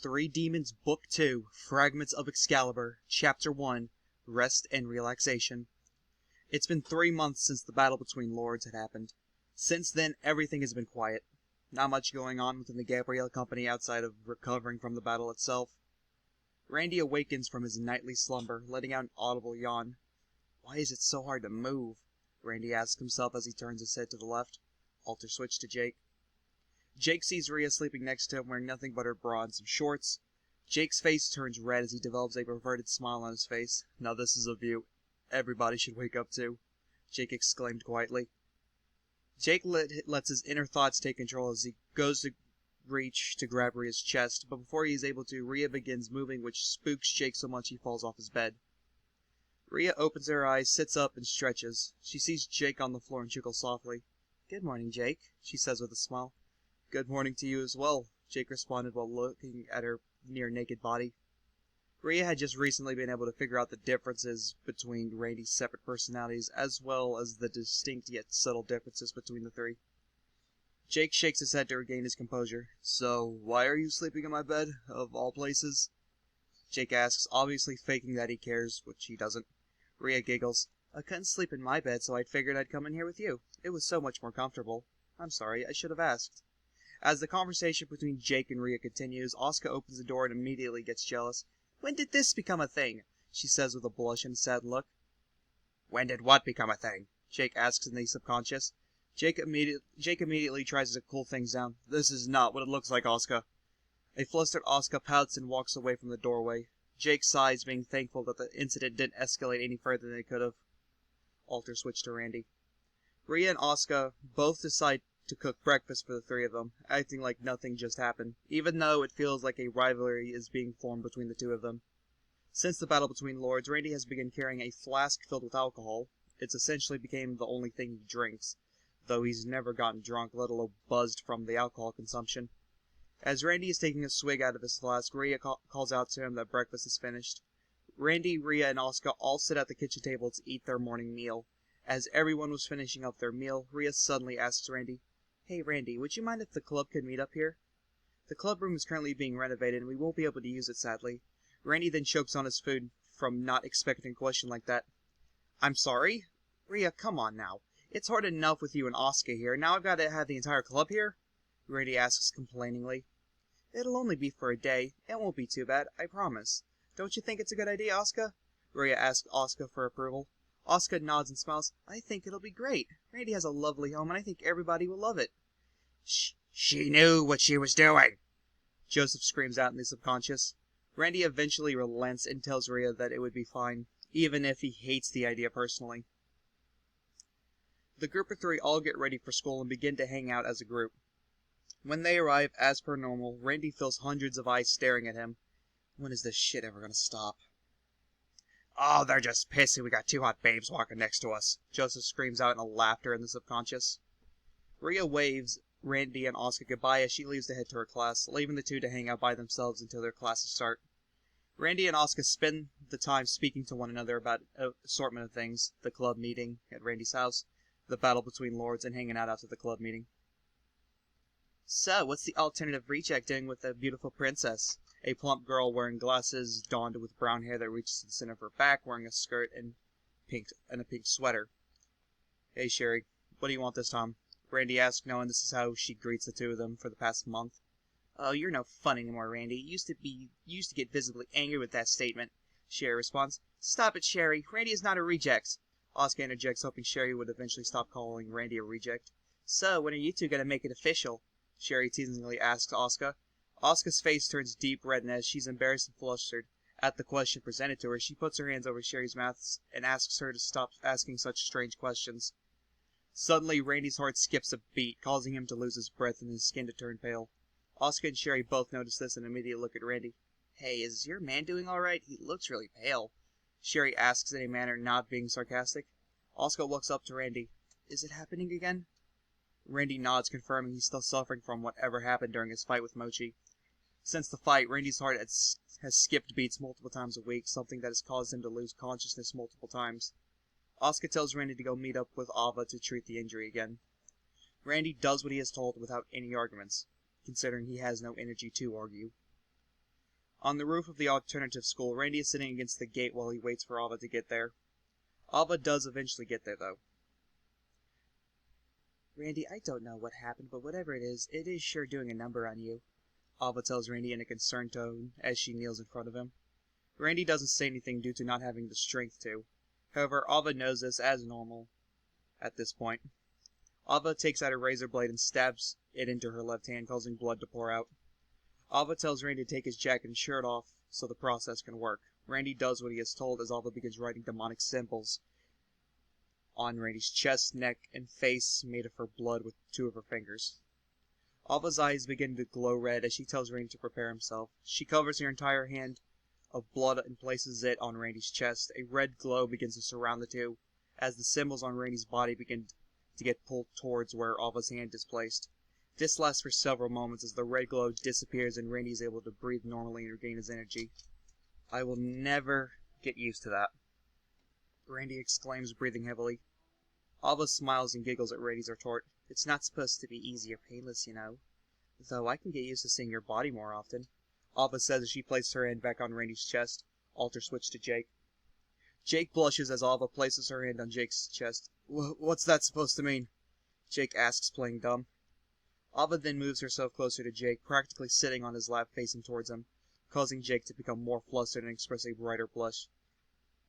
Three Demons Book 2, Fragments of Excalibur, Chapter 1, Rest and Relaxation. It's been 3 months since the battle between lords had happened. Since then, everything has been quiet. Not much going on within the Gabrielle Company outside of recovering from the battle itself. Randy awakens from his nightly slumber, letting out an audible yawn. Why is it so hard to move? Randy asks himself as he turns his head to the left. Alter switch to Jake. Jake sees Rhea sleeping next to him, wearing nothing but her bra and some shorts. Jake's face turns red as he develops a perverted smile on his face. Now this is a view everybody should wake up to, Jake exclaimed quietly. Jake lets his inner thoughts take control as he goes to reach to grab Rhea's chest, but before he is able to, Rhea begins moving, which spooks Jake so much he falls off his bed. Rhea opens her eyes, sits up, and stretches. She sees Jake on the floor and chuckles softly. "Good morning, Jake," she says with a smile. "Good morning to you as well," Jake responded while looking at her near-naked body. Rhea had just recently been able to figure out the differences between Randy's separate personalities, as well as the distinct yet subtle differences between the three. Jake shakes his head to regain his composure. "So, why are you sleeping in my bed, of all places?" Jake asks, obviously faking that he cares, which he doesn't. Rhea giggles. "I couldn't sleep in my bed, so I figured I'd come in here with you. It was so much more comfortable. I'm sorry, I should have asked." As the conversation between Jake and Rhea continues, Asuka opens the door and immediately gets jealous. "When did this become a thing?" she says with a blush and sad look. "When did what become a thing?" Jake asks in the subconscious. Jake immediately tries to cool things down. "This is not what it looks like, Asuka." A flustered Asuka pouts and walks away from the doorway. Jake sighs, being thankful that the incident didn't escalate any further than it could have. Alter switch to Randy. Rhea and Asuka both decide to cook breakfast for the three of them, acting like nothing just happened, even though it feels like a rivalry is being formed between the two of them. Since the battle between lords, Randy has begun carrying a flask filled with alcohol. It's essentially became the only thing he drinks, though he's never gotten drunk, let alone buzzed from the alcohol consumption. As Randy is taking a swig out of his flask, Rhea calls out to him that breakfast is finished. Randy, Rhea, and Asuka all sit at the kitchen table to eat their morning meal. As everyone was finishing up their meal, Rhea suddenly asks Randy, "Hey Randy, would you mind if the club could meet up here? The club room is currently being renovated and we won't be able to use it, sadly." Randy then chokes on his food from not expecting a question like that. "I'm sorry? Rhea, come on now. It's hard enough with you and Asuka here. Now I've got to have the entire club here?" Randy asks complainingly. "It'll only be for a day. It won't be too bad, I promise. Don't you think it's a good idea, Asuka?" Rhea asks Asuka for approval. Asuka nods and smiles. "I think it'll be great. Randy has a lovely home and I think everybody will love it." She knew what she was doing," Joseph screams out in the subconscious. Randy eventually relents and tells Rhea that it would be fine, even if he hates the idea personally. The group of three all get ready for school and begin to hang out as a group. When they arrive, as per normal, Randy feels hundreds of eyes staring at him. When is this shit ever gonna stop? "Oh, they're just pissy we got two hot babes walking next to us," Joseph screams out in a laughter in the subconscious. Rhea waves Randy and Asuka goodbye as she leaves to head to her class, leaving the two to hang out by themselves until their classes start. Randy and Asuka spend the time speaking to one another about an assortment of things: the club meeting at Randy's house, the battle between lords, and hanging out after the club meeting. "So, what's the alternative reject doing with the beautiful princess?" A plump girl wearing glasses, donned with brown hair that reaches to the center of her back, wearing a skirt and a pink sweater. "Hey Sherry, what do you want this time?" Randy asks, knowing this is how she greets the two of them for the past month. "Oh, you're no fun anymore, Randy. You used to get visibly angry with that statement," Sherry responds. "Stop it, Sherry. Randy is not a reject." Asuka interjects, hoping Sherry would eventually stop calling Randy a reject. "So, when are you two gonna make it official?" Sherry teasingly asks Asuka. Asuka's face turns deep red, and as she's embarrassed and flustered at the question presented to her, she puts her hands over Sherry's mouth and asks her to stop asking such strange questions. Suddenly, Randy's heart skips a beat, causing him to lose his breath and his skin to turn pale. Asuka and Sherry both notice this and immediately look at Randy. "Hey, is your man doing alright? He looks really pale," Sherry asks in a manner not being sarcastic. Asuka looks up to Randy. "Is it happening again?" Randy nods, confirming he's still suffering from whatever happened during his fight with Mochi. Since the fight, Randy's heart has skipped beats multiple times a week, something that has caused him to lose consciousness multiple times. Asuka tells Randy to go meet up with Ava to treat the injury again. Randy does what he is told without any arguments, considering he has no energy to argue. On the roof of the alternative school, Randy is sitting against the gate while he waits for Ava to get there. Ava does eventually get there, though. Randy, I don't know what happened, but whatever it is sure doing a number on you. Ava tells Randy in a concerned tone as she kneels in front of him. Randy doesn't say anything due to not having the strength to. However, Ava knows this as normal at this point. Ava takes out a razor blade and stabs it into her left hand, causing blood to pour out. Ava tells Randy to take his jacket and shirt off so the process can work. Randy does what he is told as Ava begins writing demonic symbols on Randy's chest, neck, and face made of her blood with two of her fingers. Ava's eyes begin to glow red as she tells Randy to prepare himself. She covers her entire hand of blood and places it on Randy's chest. A red glow begins to surround the two as the symbols on Randy's body begin to get pulled towards where Ava's hand is placed. This lasts for several moments as the red glow disappears and Randy is able to breathe normally and regain his energy. I will never get used to that, Randy exclaims, breathing heavily. Ava smiles and giggles at Randy's retort. It's not supposed to be easy or painless, you know. Though I can get used to seeing your body more often. Ava says as she places her hand back on Randy's chest. Alter switch to Jake. Jake blushes as Ava places her hand on Jake's chest. What's that supposed to mean? Jake asks, playing dumb. Ava then moves herself closer to Jake, practically sitting on his lap facing towards him, causing Jake to become more flustered and express a brighter blush.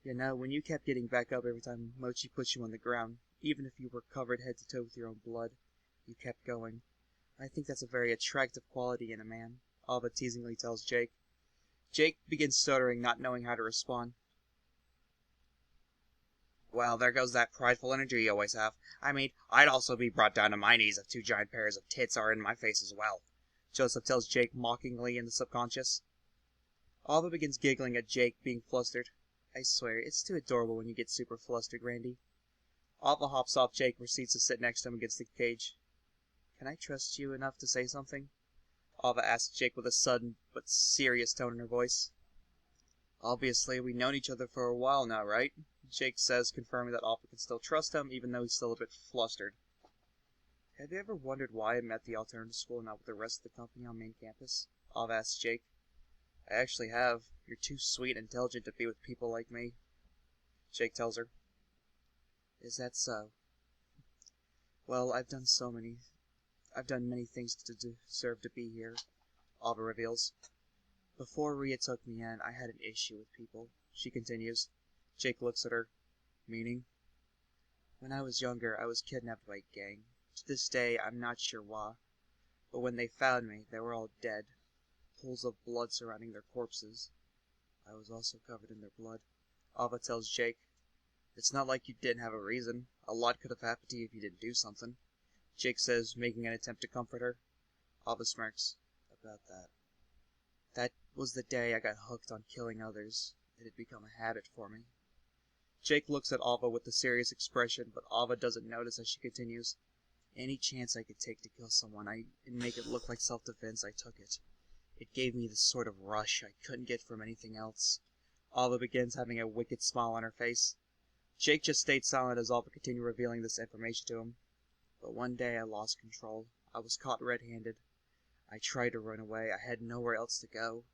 You know, when you kept getting back up every time Mochi put you on the ground, even if you were covered head to toe with your own blood, you kept going. I think that's a very attractive quality in a man, Ava teasingly tells Jake. Jake begins stuttering, not knowing how to respond. Well, there goes that prideful energy you always have. I mean, I'd also be brought down to my knees if two giant pairs of tits are in my face as well, Joseph tells Jake mockingly in the subconscious. Ava begins giggling at Jake being flustered. I swear, it's too adorable when you get super flustered, Randy. Ava hops off Jake and proceeds to sit next to him against the cage. Can I trust you enough to say something? Ava asks Jake with a sudden but serious tone in her voice. Obviously, we've known each other for a while now, right? Jake says, confirming that Ava can still trust him, even though he's still a bit flustered. Have you ever wondered why I'm at the alternative school and not with the rest of the company on main campus? Ava asks Jake. I actually have. You're too sweet and intelligent to be with people like me, Jake tells her. Is that so? Well, I've done many things to deserve to be here, Ava reveals. Before Rhea took me in, I had an issue with people, she continues. Jake looks at her. Meaning? When I was younger, I was kidnapped by a gang. To this day, I'm not sure why. But when they found me, they were all dead. Pools of blood surrounding their corpses. I was also covered in their blood. Ava tells Jake. It's not like you didn't have a reason. A lot could have happened to you if you didn't do something, Jake says, making an attempt to comfort her. Ava smirks. About that. That was the day I got hooked on killing others. It had become a habit for me. Jake looks at Ava with a serious expression, but Ava doesn't notice as she continues. Any chance I could take to kill someone and make it look like self-defense, I took it. It gave me this sort of rush I couldn't get from anything else. Ava begins having a wicked smile on her face. Jake just stayed silent as Ava continued revealing this information to him. But one day I lost control. I was caught red-handed. I tried to run away. I had nowhere else to go.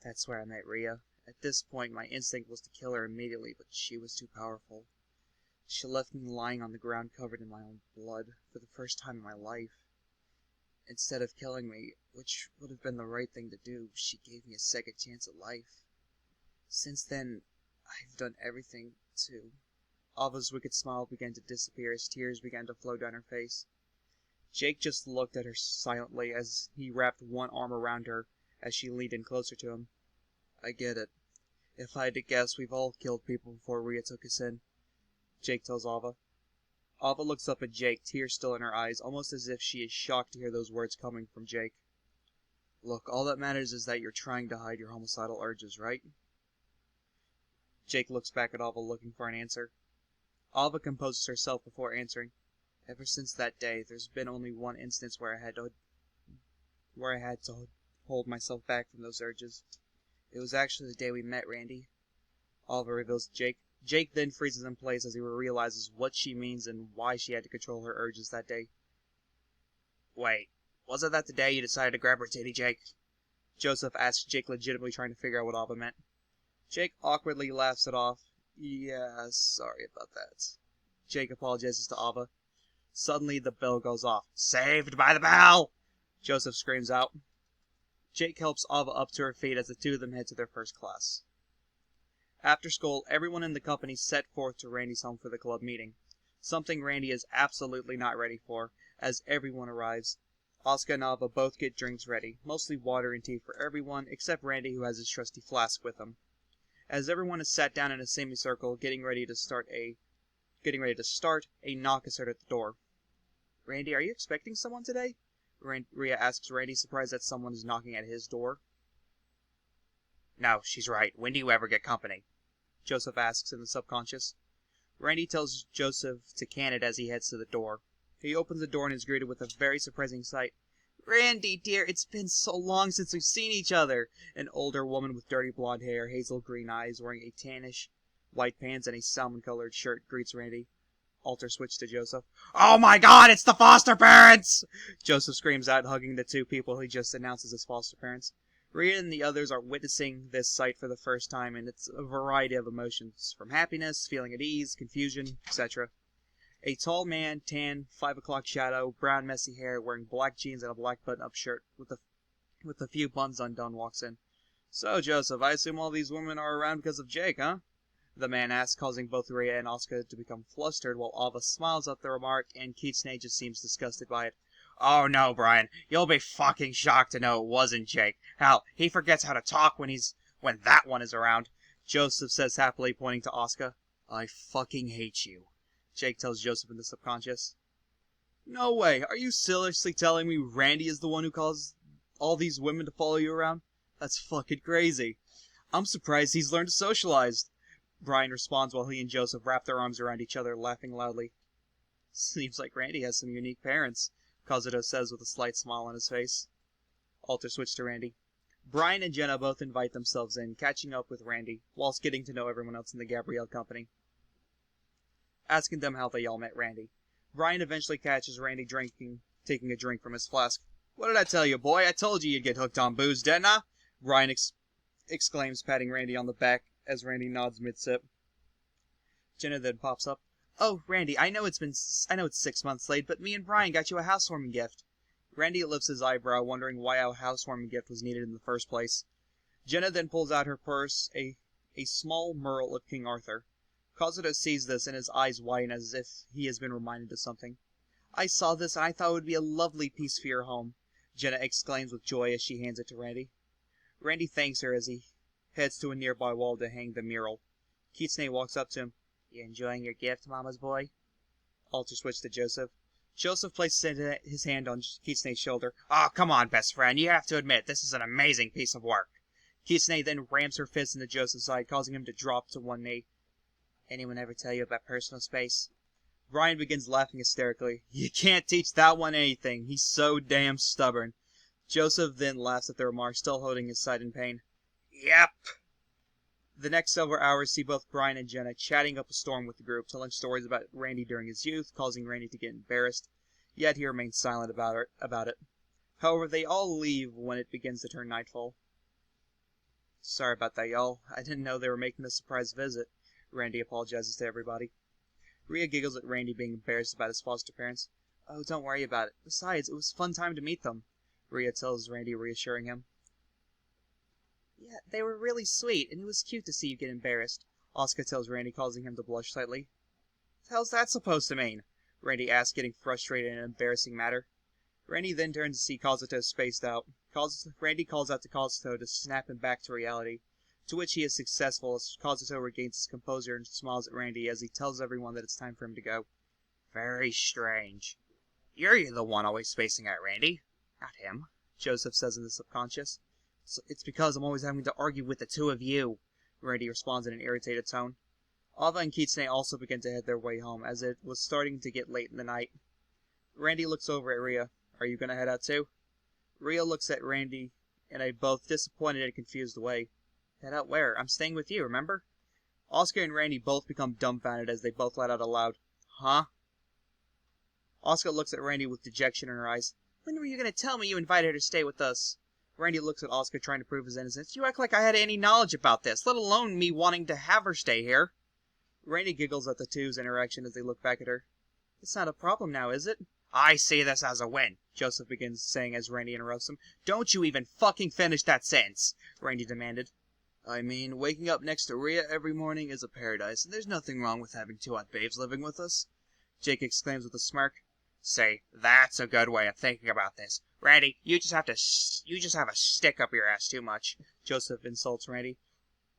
That's where I met Rhea. At this point, my instinct was to kill her immediately, but she was too powerful. She left me lying on the ground covered in my own blood for the first time in my life. Instead of killing me, which would have been the right thing to do, she gave me a second chance at life. Since then, I've done everything to... Ava's wicked smile began to disappear as tears began to flow down her face. Jake just looked at her silently as he wrapped one arm around her as she leaned in closer to him. I get it. If I had to guess, we've all killed people before Rhea took us in, Jake tells Ava. Ava looks up at Jake, tears still in her eyes, almost as if she is shocked to hear those words coming from Jake. Look, all that matters is that you're trying to hide your homicidal urges, right? Jake looks back at Ava looking for an answer. Ava composes herself before answering. Ever since that day, there's been only one instance where I had to hold myself back from those urges. It was actually the day we met, Randy. Ava reveals to Jake. Jake then freezes in place as he realizes what she means and why she had to control her urges that day. Wait, wasn't that the day you decided to grab her titty, Jake? Joseph asks Jake, legitimately trying to figure out what Ava meant. Jake awkwardly laughs it off. Yeah, sorry about that. Jake apologizes to Ava. Suddenly, the bell goes off. Saved by the bell! Joseph screams out. Jake helps Ava up to her feet as the two of them head to their first class. After school, everyone in the company set forth to Randy's home for the club meeting. Something Randy is absolutely not ready for, as everyone arrives. Oscar and Ava both get drinks ready, mostly water and tea for everyone, except Randy, who has his trusty flask with him. As everyone is sat down in a semicircle, getting ready to start, a knock is heard at the door. Randy, are you expecting someone today? Rhea asks Randy, surprised that someone is knocking at his door. No, she's right. When do you ever get company? Joseph asks in the subconscious. Randy tells Joseph to can it as he heads to the door. He opens the door and is greeted with a very surprising sight. Randy, dear, it's been so long since we've seen each other. An older woman with dirty blonde hair, hazel green eyes, wearing a tannish white pants and a salmon-colored shirt greets Randy. Alter switch to Joseph. Oh my god, it's the foster parents! Joseph screams out, hugging the two people he just announced as his foster parents. Rhea and the others are witnessing this sight for the first time, and it's a variety of emotions, from happiness, feeling at ease, confusion, etc. A tall man, tan, 5 o'clock shadow, brown messy hair, wearing black jeans and a black button-up shirt with a few buttons undone, walks in. So, Joseph, I assume all these women are around because of Jake, huh? The man asks, causing both Rhea and Oscar to become flustered, while Ava smiles at the remark, and Keatsney just seems disgusted by it. Oh no, Brian. You'll be fucking shocked to know it wasn't Jake. Hell, he forgets how to talk when that one is around. Joseph says happily, pointing to Oscar. I fucking hate you, Jake tells Joseph in the subconscious. No way. Are you seriously telling me Randy is the one who caused all these women to follow you around? That's fucking crazy. I'm surprised he's learned to socialize. Brian responds while he and Joseph wrap their arms around each other, laughing loudly. Seems like Randy has some unique parents, Kazuto says with a slight smile on his face. Alter switch to Randy. Brian and Jenna both invite themselves in, catching up with Randy, whilst getting to know everyone else in the Gabrielle company. Asking them how they all met Randy. Brian eventually catches Randy taking a drink from his flask. What did I tell you, boy? I told you you'd get hooked on booze, didn't I? Brian exclaims, patting Randy on the back as Randy nods mid-sip. Jenna then pops up. Oh, Randy, I know it's 6 months late, but me and Brian got you a housewarming gift. Randy lifts his eyebrow, wondering why a housewarming gift was needed in the first place. Jenna then pulls out her purse, a small merle of King Arthur. Kazuto sees this and his eyes widen as if he has been reminded of something. I saw this and I thought it would be a lovely piece for your home, Jenna exclaims with joy as she hands it to Randy. Randy thanks her as he heads to a nearby wall to hang the mural. Kitsune walks up to him. You enjoying your gift, Mama's boy? Alter switch to Joseph. Joseph places his hand on Kitsune's shoulder. Oh, come on, best friend. You have to admit, this is an amazing piece of work. Kitsune then rams her fist into Joseph's side, causing him to drop to one knee. Anyone ever tell you about personal space? Brian begins laughing hysterically. You can't teach that one anything. He's so damn stubborn. Joseph then laughs at the remark, still holding his side in pain. Yep. The next several hours see both Brian and Jenna chatting up a storm with the group, telling stories about Randy during his youth, causing Randy to get embarrassed, yet he remains silent about it. However, they all leave when it begins to turn nightfall. Sorry about that, y'all. I didn't know they were making a surprise visit. Randy apologizes to everybody. Rhea giggles at Randy being embarrassed about his foster parents. Oh, don't worry about it. Besides, it was a fun time to meet them, Rhea tells Randy, reassuring him. Yeah, they were really sweet, and it was cute to see you get embarrassed, Oscar tells Randy, causing him to blush slightly. What the hell's that supposed to mean? Randy asks, getting frustrated in an embarrassing matter. Randy then turns to see Kazuto spaced out. Randy calls out to Kazuto to snap him back to reality, to which he is successful as Kazuto regains his composure and smiles at Randy as he tells everyone that it's time for him to go. Very strange. You're the one always spacing out Randy, not him, Joseph says in the subconscious. It's because I'm always having to argue with the two of you, Randy responds in an irritated tone. Ava and Kitsune also begin to head their way home, as it was starting to get late in the night. Randy looks over at Rhea. Are you gonna head out too? Rhea looks at Randy in a both disappointed and confused way. Head out where? I'm staying with you, remember? Oscar and Randy both become dumbfounded as they both let out aloud. Huh? Oscar looks at Randy with dejection in her eyes. When were you gonna tell me you invited her to stay with us? Randy looks at Asuka, trying to prove his innocence. You act like I had any knowledge about this, let alone me wanting to have her stay here. Randy giggles at the two's interaction as they look back at her. It's not a problem now, is it? I see this as a win, Joseph begins saying as Randy interrupts him. Don't you even fucking finish that sentence, Randy demanded. I mean, waking up next to Rhea every morning is a paradise, and there's nothing wrong with having two hot babes living with us, Jake exclaims with a smirk. Say, that's a good way of thinking about this. Randy, you just have a stick up your ass too much. Joseph insults Randy.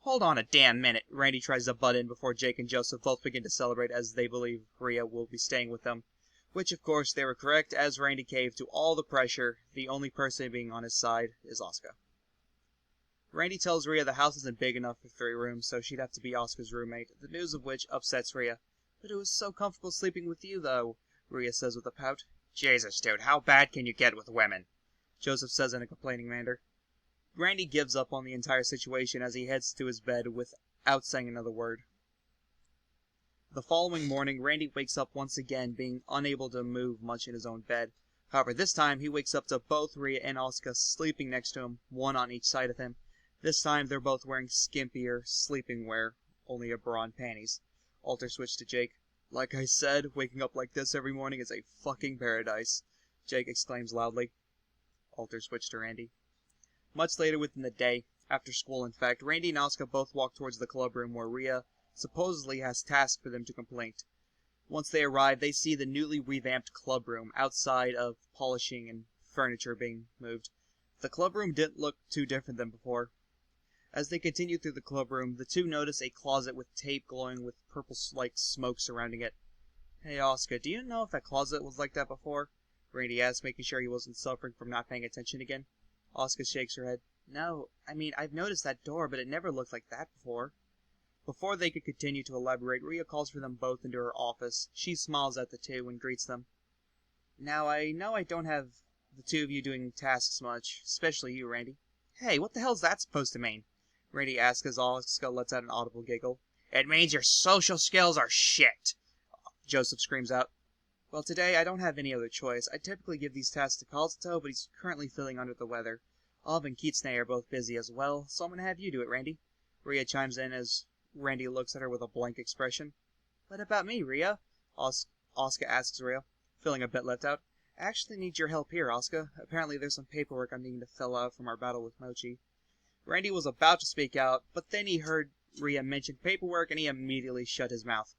Hold on a damn minute. Randy tries to butt in before Jake and Joseph both begin to celebrate as they believe Rhea will be staying with them. Which, of course, they were correct as Randy caved to all the pressure. The only person being on his side is Asuka. Randy tells Rhea the house isn't big enough for 3 rooms, so she'd have to be Asuka's roommate, the news of which upsets Rhea. But it was so comfortable sleeping with you, though, Rhea says with a pout. Jesus, dude, how bad can you get with women? Joseph says in a complaining manner. Randy gives up on the entire situation as he heads to his bed without saying another word. The following morning, Randy wakes up once again, being unable to move much in his own bed. However, this time he wakes up to both Rhea and Asuka sleeping next to him, one on each side of him. This time they're both wearing skimpier sleeping wear, only a bra and panties. Alter switch to Jake. Like I said, waking up like this every morning is a fucking paradise, Jake exclaims loudly. Alter switch to Randy. Much later within the day, after school in fact, Randy and Asuka both walk towards the club room where Rhea supposedly has tasks for them to complete. Once they arrive, they see the newly revamped club room outside of polishing and furniture being moved. The club room didn't look too different than before. As they continue through the club room, the two notice a closet with tape glowing with purple-like smoke surrounding it. Hey Asuka, do you know if that closet was like that before? Randy asks, making sure he wasn't suffering from not paying attention again. Asuka shakes her head. No, I mean, I've noticed that door, but it never looked like that before. Before they could continue to elaborate, Rhea calls for them both into her office. She smiles at the two and greets them. Now, I know I don't have the two of you doing tasks much, especially you, Randy. Hey, what the hell's that supposed to mean? Randy asks as Asuka lets out an audible giggle. It means your social skills are shit, Joseph screams out. Well, today I don't have any other choice. I typically give these tasks to Kazuto, but he's currently feeling under the weather. Olive and Kitsune are both busy as well, so I'm gonna have you do it, Randy. Rhea chimes in as Randy looks at her with a blank expression. What about me, Rhea? Asuka asks Rhea, feeling a bit left out. I actually need your help here, Asuka. Apparently there's some paperwork I'm needing to fill out from our battle with Mochi. Randy was about to speak out, but then he heard Rhea mention paperwork and he immediately shut his mouth.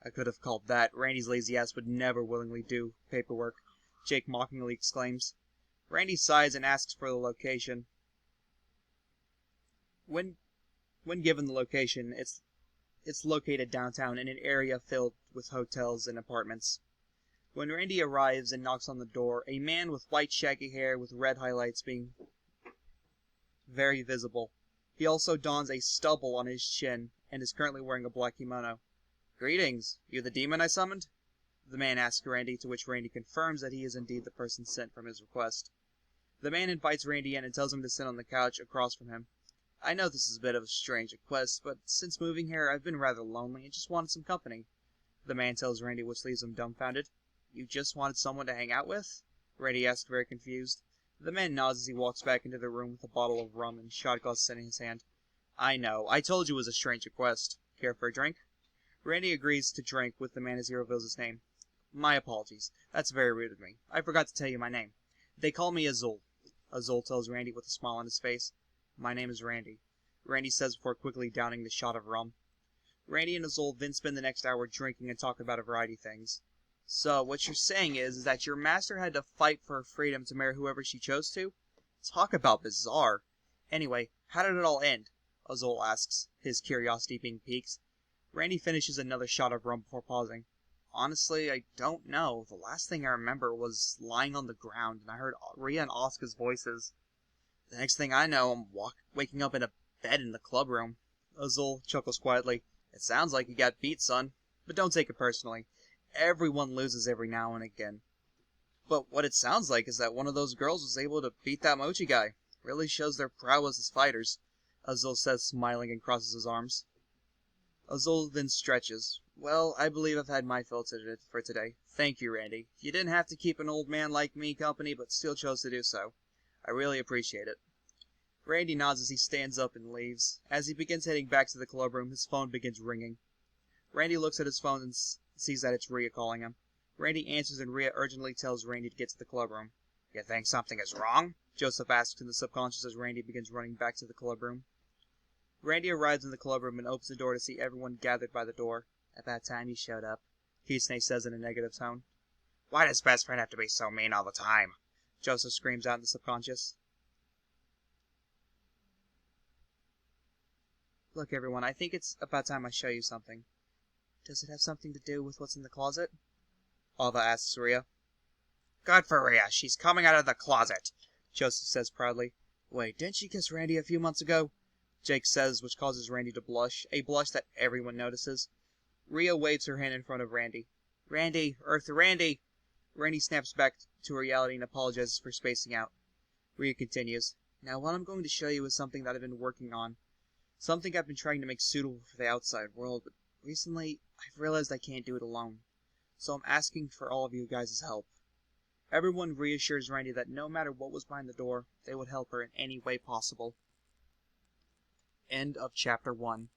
I could have called that. Randy's lazy ass would never willingly do paperwork, Jake mockingly exclaims. Randy sighs and asks for the location. When given the location, it's located downtown in an area filled with hotels and apartments. When Randy arrives and knocks on the door, a man with white shaggy hair with red highlights being very visible. He also dons a stubble on his chin and is currently wearing a black kimono. Greetings, you the demon I summoned? The man asks Randy, to which Randy confirms that he is indeed the person sent from his request. The man invites Randy in and tells him to sit on the couch across from him. I know this is a bit of a strange request, but since moving here I've been rather lonely and just wanted some company. The man tells Randy, which leaves him dumbfounded. You just wanted someone to hang out with? Randy asks, very confused. The man nods as he walks back into the room with a bottle of rum and shot glass in his hand. I know, I told you it was a strange request. Care for a drink? Randy agrees to drink with the man as he reveals his name. My apologies. That's very rude of me. I forgot to tell you my name. They call me Azul. Azul tells Randy with a smile on his face. My name is Randy. Randy says before quickly downing the shot of rum. Randy and Azul then spend the next hour drinking and talking about a variety of things. So, what you're saying is that your master had to fight for her freedom to marry whoever she chose to? Talk about bizarre. Anyway, how did it all end? Azul asks, his curiosity being piqued. Randy finishes another shot of rum before pausing. Honestly, I don't know. The last thing I remember was lying on the ground, and I heard Rhea and Asuka's voices. The next thing I know, I'm waking up in a bed in the club room. Azul chuckles quietly. It sounds like you got beat, son. But don't take it personally. Everyone loses every now and again. But what it sounds like is that one of those girls was able to beat that Mochi guy. Really shows their prowess as fighters, Azul says, smiling, and crosses his arms. Azul then stretches. Well, I believe I've had my fill for today. Thank you, Randy. You didn't have to keep an old man like me company, but still chose to do so. I really appreciate it. Randy nods as he stands up and leaves. As he begins heading back to the club room, his phone begins ringing. Randy looks at his phone and sees that it's Rhea calling him. Randy answers and Rhea urgently tells Randy to get to the club room. You think something is wrong? Joseph asks in the subconscious as Randy begins running back to the club room. Randy arrives in the club room and opens the door to see everyone gathered by the door. About time you showed up, Kisne says in a negative tone. Why does best friend have to be so mean all the time? Joseph screams out in the subconscious. Look, everyone, I think it's about time I show you something. Does it have something to do with what's in the closet? Alva asks Rhea. Good for Rhea, she's coming out of the closet, Joseph says proudly. Wait, didn't she kiss Randy a few months ago? Jake says, which causes Randy to blush, a blush that everyone notices. Rhea waves her hand in front of Randy. Randy! Earth Randy! Randy snaps back to reality and apologizes for spacing out. Rhea continues. Now what I'm going to show you is something that I've been working on. Something I've been trying to make suitable for the outside world, but recently I've realized I can't do it alone. So I'm asking for all of you guys' help. Everyone reassures Randy that no matter what was behind the door, they would help her in any way possible. End of Chapter 1.